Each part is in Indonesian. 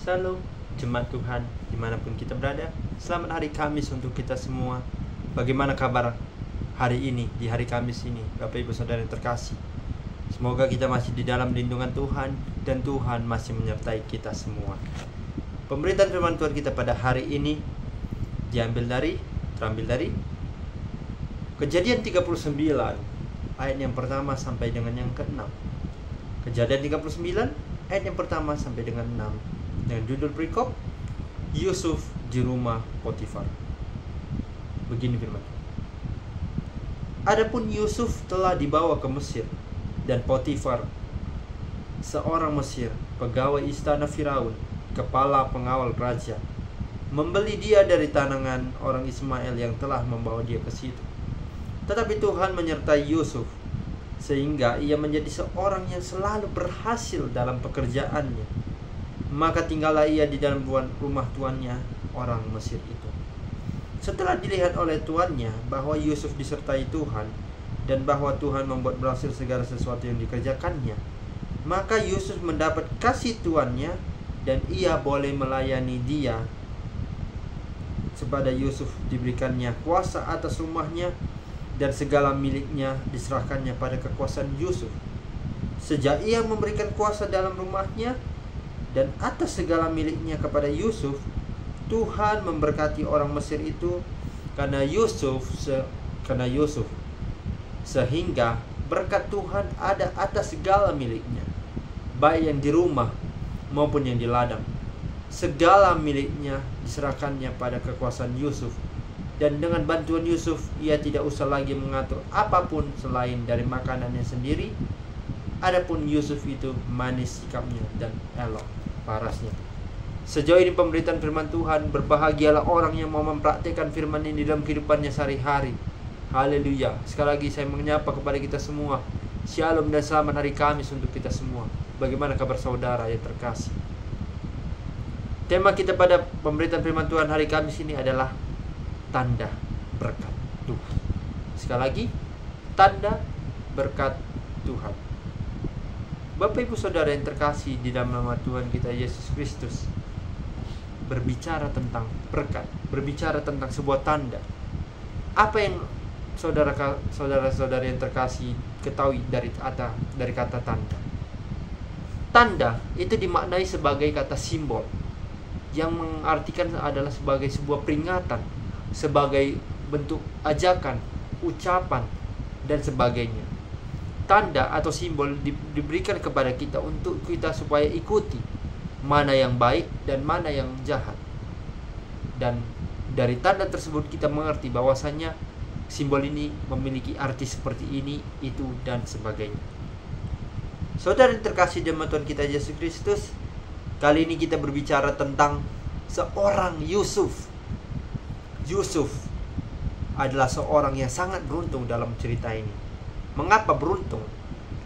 Shalom, jemaat Tuhan, dimanapun kita berada. Selamat hari Kamis untuk kita semua. Bagaimana kabar hari ini, di hari Kamis ini, Bapak Ibu Saudara yang terkasih? Semoga kita masih di dalam lindungan Tuhan, dan Tuhan masih menyertai kita semua. Pemberitaan firman Tuhan kita pada hari ini terambil dari Kejadian 39, ayat yang pertama sampai dengan yang ke-6. Kejadian 39, ayat yang pertama sampai dengan 6. Dengan judul perikop, Yusuf di rumah Potifar. Begini firman. Adapun Yusuf telah dibawa ke Mesir, dan Potifar, seorang Mesir, pegawai istana Firaun, kepala pengawal raja, membeli dia dari tangan orang Ismail yang telah membawa dia ke situ. Tetapi Tuhan menyertai Yusuf, sehingga ia menjadi seorang yang selalu berhasil dalam pekerjaannya. Maka tinggallah ia di dalam rumah tuannya, orang Mesir itu. Setelah dilihat oleh tuannya bahwa Yusuf disertai Tuhan, dan bahwa Tuhan membuat berhasil segala sesuatu yang dikerjakannya, maka Yusuf mendapat kasih tuannya, dan ia boleh melayani dia. Kepada Yusuf diberikannya kuasa atas rumahnya, dan segala miliknya diserahkannya pada kekuasaan Yusuf. Sejak ia memberikan kuasa dalam rumahnya dan atas segala miliknya kepada Yusuf, Tuhan memberkati orang Mesir itu karena Yusuf, sehingga berkat Tuhan ada atas segala miliknya, baik yang di rumah maupun yang di ladang. Segala miliknya diserahkannya pada kekuasaan Yusuf, dan dengan bantuan Yusuf ia tidak usah lagi mengatur apapun selain dari makanannya sendiri. Adapun Yusuf itu manis sikapnya dan elok parasnya. Sejauh ini pemberitaan firman Tuhan. Berbahagialah orang yang mau mempraktikkan firman ini dalam kehidupannya sehari-hari. Haleluya. Sekali lagi saya menyapa kepada kita semua. Shalom dan selamat hari Kamis untuk kita semua. Bagaimana kabar saudara yang terkasih? Tema kita pada pemberitaan firman Tuhan hari Kamis ini adalah tanda berkat Tuhan. Sekali lagi, tanda berkat Tuhan. Bapak Ibu Saudara yang terkasih, di dalam nama Tuhan kita Yesus Kristus, berbicara tentang berbicara tentang sebuah tanda. Apa yang saudara-saudara yang terkasih ketahui dari kata tanda? Tanda itu dimaknai sebagai kata simbol, yang mengartikan adalah sebagai sebuah peringatan, sebagai bentuk ajakan, ucapan, dan sebagainya. Tanda atau simbol diberikan kepada kita untuk kita supaya ikuti mana yang baik dan mana yang jahat. Dan dari tanda tersebut kita mengerti bahwasannya simbol ini memiliki arti seperti ini, itu, dan sebagainya. Saudara yang terkasih dalam Tuhan kita Yesus Kristus, kali ini kita berbicara tentang seorang Yusuf. Yusuf adalah seorang yang sangat beruntung dalam cerita ini. Mengapa beruntung?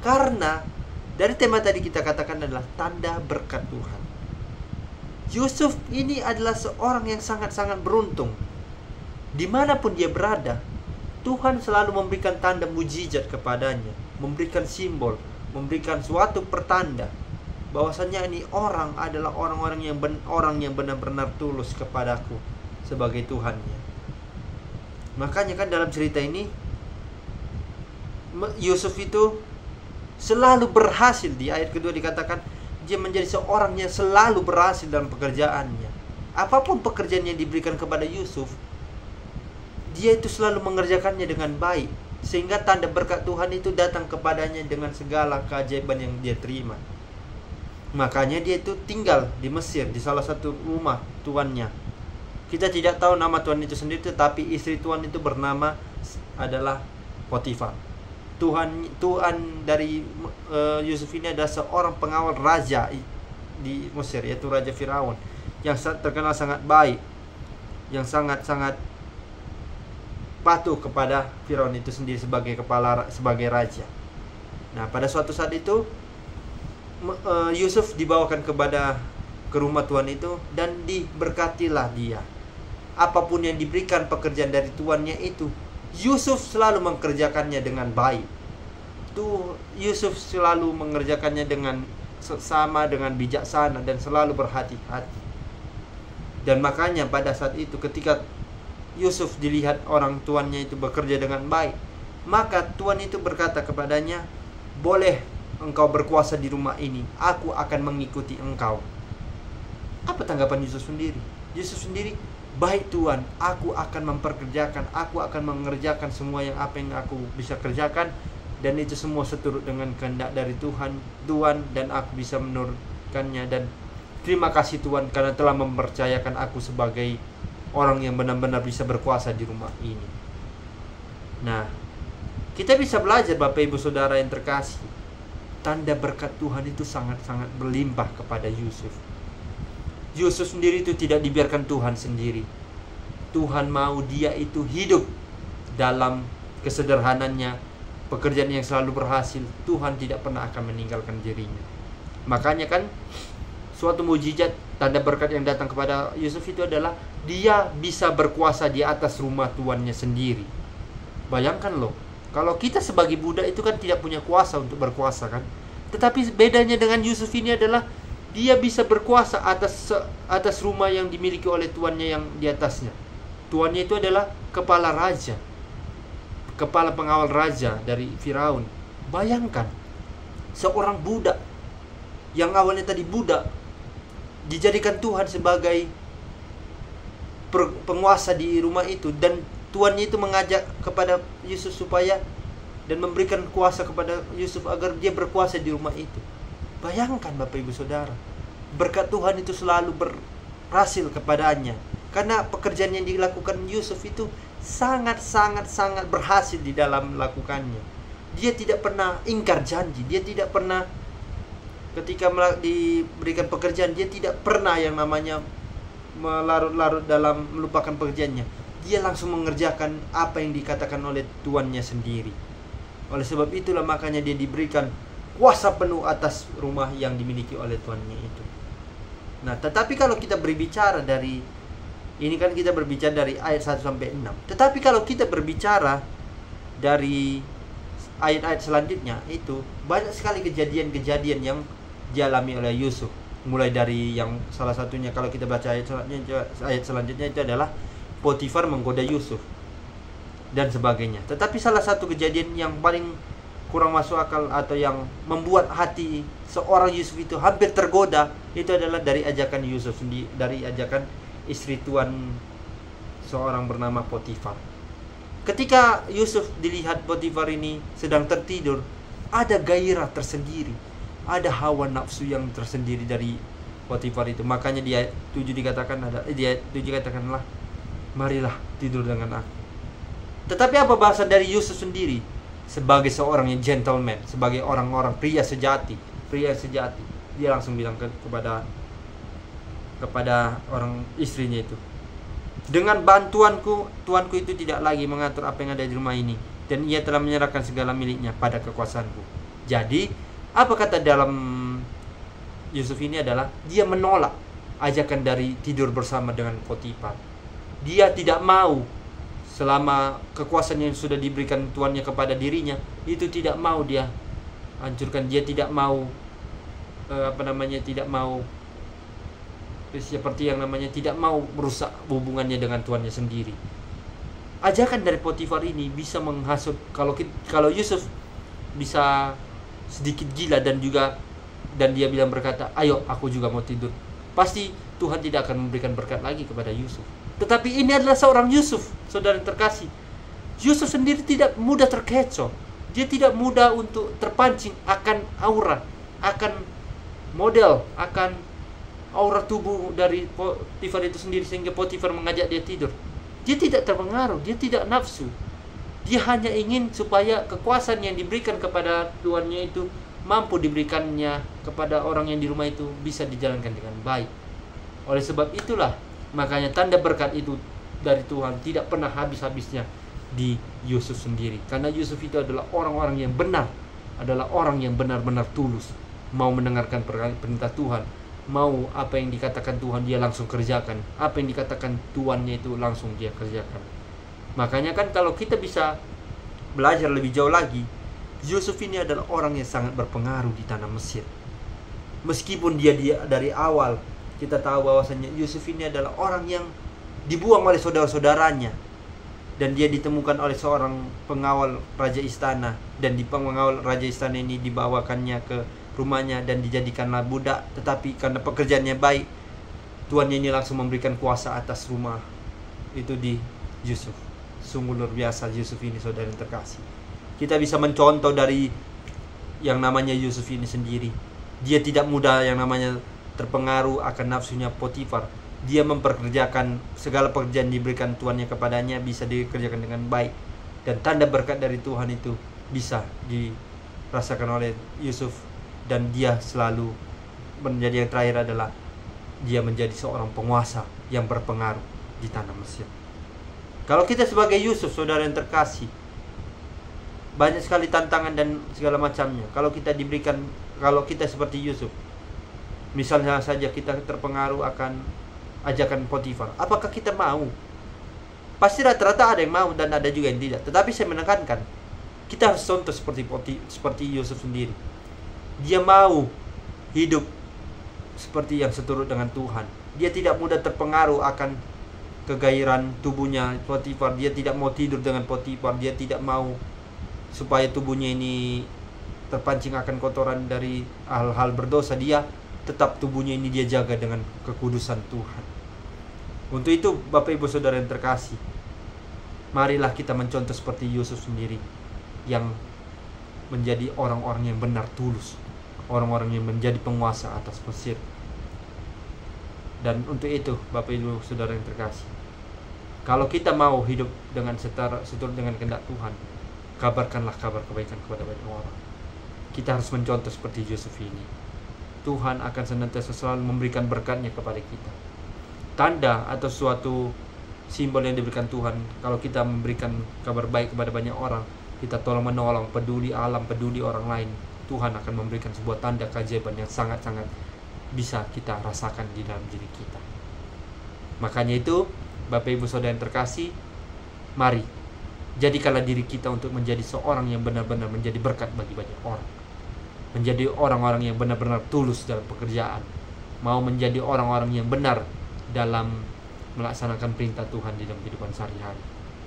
Karena dari tema tadi kita katakan adalah tanda berkat Tuhan. Yusuf ini adalah seorang yang sangat-sangat beruntung. Dimanapun dia berada, Tuhan selalu memberikan tanda mujizat kepadanya, memberikan simbol, memberikan suatu pertanda bahwasanya ini orang adalah orang yang benar-benar tulus kepadaku sebagai Tuhannya. Makanya kan dalam cerita ini Yusuf itu selalu berhasil. Di ayat kedua dikatakan dia menjadi seorang yang selalu berhasil dalam pekerjaannya. Apapun pekerjaan yang diberikan kepada Yusuf, dia itu selalu mengerjakannya dengan baik, sehingga tanda berkat Tuhan itu datang kepadanya dengan segala keajaiban yang dia terima. Makanya dia itu tinggal di Mesir, di salah satu rumah tuannya. Kita tidak tahu nama tuan itu sendiri, tetapi istri tuan itu bernama adalah Potifar. Tuan dari Yusuf ini adalah seorang pengawal raja di Mesir, yaitu Raja Firaun, yang terkenal sangat baik, yang sangat-sangat patuh kepada Firaun itu sendiri sebagai raja. Nah, pada suatu saat itu Yusuf dibawakan ke rumah tuan itu, dan diberkatilah dia. Apapun yang diberikan pekerjaan dari tuannya itu, Yusuf selalu mengerjakannya dengan baik. Yusuf selalu mengerjakannya dengan sama dengan bijaksana dan selalu berhati-hati. Dan makanya pada saat itu ketika Yusuf dilihat orang tuannya itu bekerja dengan baik, maka Tuhan itu berkata kepadanya, boleh engkau berkuasa di rumah ini, aku akan mengikuti engkau. Apa tanggapan Yusuf sendiri? Yusuf sendiri, baik Tuhan, aku akan memperkerjakan, aku akan mengerjakan semua apa yang aku bisa kerjakan, dan itu semua seturut dengan kehendak dari Tuhan, dan aku bisa menurutkannya. Dan terima kasih Tuhan karena telah mempercayakan aku sebagai orang yang benar-benar bisa berkuasa di rumah ini. Nah, kita bisa belajar Bapak Ibu Saudara yang terkasih, tanda berkat Tuhan itu sangat-sangat berlimpah kepada Yusuf. Yusuf sendiri itu tidak dibiarkan Tuhan sendiri. Tuhan mau dia itu hidup dalam kesederhananya, pekerjaan yang selalu berhasil. Tuhan tidak pernah akan meninggalkan dirinya. Makanya kan suatu mujizat tanda berkat yang datang kepada Yusuf itu adalah dia bisa berkuasa di atas rumah tuannya sendiri. Bayangkan loh, kalau kita sebagai budak itu kan tidak punya kuasa untuk berkuasa kan. Tetapi bedanya dengan Yusuf ini adalah dia bisa berkuasa atas rumah yang dimiliki oleh tuannya yang di atasnya. Tuannya itu adalah kepala raja, kepala pengawal raja dari Firaun. Bayangkan, seorang budak yang awalnya tadi budak dijadikan Tuhan sebagai penguasa di rumah itu, dan tuannya itu mengajak kepada Yusuf supaya dan memberikan kuasa kepada Yusuf agar dia berkuasa di rumah itu. Bayangkan Bapak Ibu Saudara, berkat Tuhan itu selalu berhasil kepadanya, karena pekerjaan yang dilakukan Yusuf itu sangat berhasil di dalam melakukannya. Dia tidak pernah ingkar janji, dia tidak pernah ketika diberikan pekerjaan, dia tidak pernah yang namanya melarut-larut dalam melupakan pekerjaannya. Dia langsung mengerjakan apa yang dikatakan oleh tuannya sendiri. Oleh sebab itulah makanya dia diberikan kuasa penuh atas rumah yang dimiliki oleh tuannya itu. Nah, tetapi kalau kita berbicara dari ini kan kita berbicara dari ayat 1 sampai 6. Tetapi kalau kita berbicara dari ayat-ayat selanjutnya, itu banyak sekali kejadian-kejadian yang dialami oleh Yusuf. Mulai dari yang salah satunya kalau kita baca ayat selanjutnya itu adalah Potifar menggoda Yusuf dan sebagainya. Tetapi salah satu kejadian yang paling kurang masuk akal atau yang membuat hati seorang Yusuf itu hampir tergoda, itu adalah dari ajakan Yusuf sendiri, dari ajakan istri tuan seorang bernama Potifar. Ketika Yusuf dilihat Potifar ini sedang tertidur, ada gairah tersendiri, ada hawa nafsu yang tersendiri dari Potifar itu. Makanya di ayat 7 dikatakanlah, marilah tidur dengan aku. Tetapi apa bahasa dari Yusuf sendiri? Sebagai seorang yang gentleman, sebagai orang-orang pria sejati, dia langsung bilang kepada orang istrinya itu, dengan bantuanku, tuanku itu tidak lagi mengatur apa yang ada di rumah ini, dan ia telah menyerahkan segala miliknya pada kekuasaanku. Jadi, apa kata dalam Yusuf ini adalah, dia menolak ajakan dari tidur bersama dengan Potifar. Dia tidak mau, selama kekuasaan yang sudah diberikan tuannya kepada dirinya, itu tidak mau dia hancurkan. Dia tidak mau tidak mau seperti yang namanya tidak mau merusak hubungannya dengan tuannya sendiri. Ajakan dari Potifar ini bisa menghasut, kalau Yusuf bisa sedikit gila dan dia bilang berkata, ayo aku juga mau tidur, pasti Tuhan tidak akan memberikan berkat lagi kepada Yusuf. Tetapi ini adalah seorang Yusuf, saudara terkasih. Yusuf sendiri tidak mudah terkecoh. Dia tidak mudah untuk terpancing akan aura, akan model, akan aura tubuh dari Potifar itu sendiri, sehingga Potifar mengajak dia tidur. Dia tidak terpengaruh, dia tidak nafsu. Dia hanya ingin supaya kekuasaan yang diberikan kepada tuannya itu mampu diberikannya kepada orang yang di rumah itu bisa dijalankan dengan baik. Oleh sebab itulah, makanya tanda berkat itu dari Tuhan tidak pernah habis-habisnya di Yusuf sendiri. Karena Yusuf itu adalah orang-orang yang benar, adalah orang yang benar-benar tulus, mau mendengarkan perintah Tuhan, mau apa yang dikatakan Tuhan dia langsung kerjakan, apa yang dikatakan tuannya itu langsung dia kerjakan. Makanya kan kalau kita bisa belajar lebih jauh lagi, Yusuf ini adalah orang yang sangat berpengaruh di tanah Mesir. Meskipun dia dari awal kita tahu bahwasanya Yusuf ini adalah orang yang dibuang oleh saudara-saudaranya, dan dia ditemukan oleh seorang pengawal raja istana, dan di pengawal raja istana ini dibawakannya ke rumahnya dan dijadikanlah budak. Tetapi karena pekerjaannya baik, tuannya ini langsung memberikan kuasa atas rumah itu di Yusuf. Sungguh luar biasa Yusuf ini, saudara yang terkasih. Kita bisa mencontoh dari yang namanya Yusuf ini sendiri. Dia tidak mudah yang namanya terpengaruh akan nafsunya Potifar. Dia memperkerjakan segala pekerjaan diberikan tuannya kepadanya bisa dikerjakan dengan baik, dan tanda berkat dari Tuhan itu bisa dirasakan oleh Yusuf. Dan dia selalu menjadi, yang terakhir adalah dia menjadi seorang penguasa yang berpengaruh di tanah Mesir. Kalau kita sebagai Yusuf, saudara yang terkasih, banyak sekali tantangan dan segala macamnya. Kalau kita seperti Yusuf, misalnya saja kita terpengaruh akan ajakan Potifar, apakah kita mau? Pasti rata-rata ada yang mau dan ada juga yang tidak. Tetapi saya menekankan, kita harus contoh seperti Yusuf sendiri. Dia mau hidup seperti yang seturut dengan Tuhan. Dia tidak mudah terpengaruh akan kegairan tubuhnya Potifar. Dia tidak mau tidur dengan Potifar. Dia tidak mau supaya tubuhnya ini terpancing akan kotoran dari hal-hal berdosa. Dia tetap tubuhnya ini dia jaga dengan kekudusan Tuhan. Untuk itu Bapak Ibu Saudara yang terkasih, marilah kita mencontoh seperti Yusuf sendiri, yang menjadi orang-orang yang benar tulus, orang-orang yang menjadi penguasa atas Mesir. Dan untuk itu Bapak Ibu Saudara yang terkasih, kalau kita mau hidup dengan seturut dengan kehendak Tuhan, kabarkanlah kabar kebaikan kepada banyak orang. Kita harus mencontoh seperti Yusuf ini. Tuhan akan senantiasa selalu memberikan berkatnya kepada kita. Tanda atau suatu simbol yang diberikan Tuhan, kalau kita memberikan kabar baik kepada banyak orang, kita tolong menolong, peduli alam, peduli orang lain, Tuhan akan memberikan sebuah tanda keajaiban yang sangat-sangat bisa kita rasakan di dalam diri kita. Makanya itu Bapak Ibu Saudara yang terkasih, mari jadikanlah diri kita untuk menjadi seorang yang benar-benar menjadi berkat bagi banyak orang. Menjadi orang-orang yang benar-benar tulus dalam pekerjaan, mau menjadi orang-orang yang benar dalam melaksanakan perintah Tuhan di dalam kehidupan sehari-hari.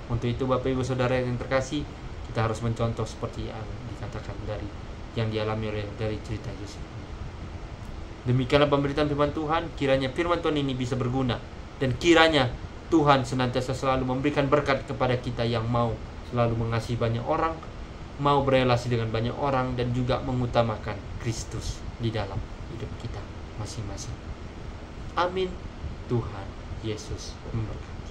Untuk itu Bapak Ibu Saudara yang terkasih, kita harus mencontoh seperti yang dikatakan dari yang dialami oleh dari cerita Yusuf. Demikianlah pemberitaan firman Tuhan. Kiranya firman Tuhan ini bisa berguna, dan kiranya Tuhan senantiasa selalu memberikan berkat kepada kita yang mau selalu mengasihi banyak orang, mau berelasi dengan banyak orang, dan juga mengutamakan Kristus di dalam hidup kita masing-masing. Amin. Tuhan Yesus memberkati.